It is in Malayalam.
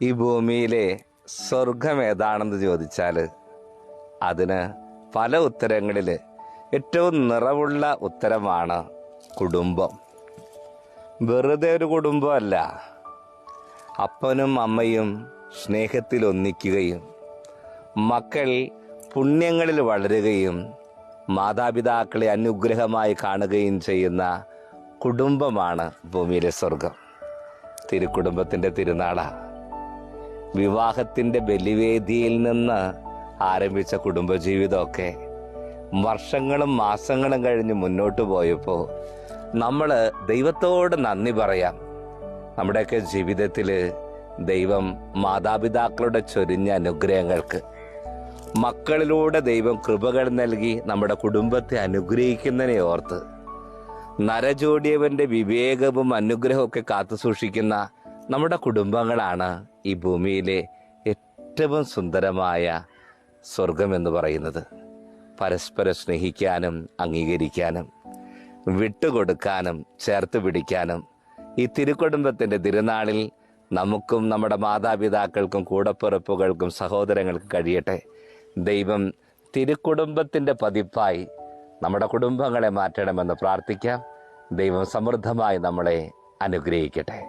ഈ ഭൂമിയിലെ സ്വർഗം ഏതാണെന്ന് ചോദിച്ചാൽ അതിന് പല ഉത്തരങ്ങളിൽ ഏറ്റവും നിറവുള്ള ഉത്തരമാണ് കുടുംബം. വെറുതെ ഒരു കുടുംബമല്ല, അപ്പനും അമ്മയും സ്നേഹത്തിൽ ഒന്നിക്കുകയും മക്കൾ പുണ്യങ്ങളിൽ വളരുകയും മാതാപിതാക്കളെ അനുഗ്രഹമായി കാണുകയും ചെയ്യുന്ന കുടുംബമാണ് ഭൂമിയിലെ സ്വർഗം. തിരുക്കുടുംബത്തിൻ്റെ തിരുനാളാണ്. വിവാഹത്തിൻ്റെ ബലിവേദിയിൽ നിന്ന് ആരംഭിച്ച കുടുംബജീവിതമൊക്കെ വർഷങ്ങളും മാസങ്ങളും കഴിഞ്ഞ് മുന്നോട്ട് പോയപ്പോൾ നമ്മൾ ദൈവത്തോട് നന്ദി പറയാം. നമ്മുടെയൊക്കെ ജീവിതത്തിൽ ദൈവം മാതാപിതാക്കളുടെ ചൊരിഞ്ഞ അനുഗ്രഹങ്ങൾക്ക്, മക്കളിലൂടെ ദൈവം കൃപകൾ നൽകി നമ്മുടെ കുടുംബത്തെ അനുഗ്രഹിക്കുന്നതിനെ ഓർത്ത് നരജോടിയവന്റെ വിവേകവും അനുഗ്രഹമൊക്കെ കാത്തു സൂക്ഷിക്കുന്ന നമ്മുടെ കുടുംബങ്ങളാണ് ഈ ഭൂമിയിലെ ഏറ്റവും സുന്ദരമായ സ്വർഗം എന്ന് പറയുന്നത്. പരസ്പരം സ്നേഹിക്കാനും അംഗീകരിക്കാനും വിട്ടുകൊടുക്കാനും ചേർത്ത് പിടിക്കാനും ഈ തിരുക്കുടുംബത്തിൻ്റെ തിരുനാളിൽ നമുക്കും നമ്മുടെ മാതാപിതാക്കൾക്കും കൂടപ്പിറപ്പുകൾക്കും സഹോദരങ്ങൾക്കും കഴിയട്ടെ. ദൈവം തിരുക്കുടുംബത്തിൻ്റെ പതിപ്പായി നമ്മുടെ കുടുംബങ്ങളെ മാറ്റണമെന്ന് പ്രാർത്ഥിക്കാം. ദൈവം സമൃദ്ധമായി നമ്മളെ അനുഗ്രഹിക്കട്ടെ.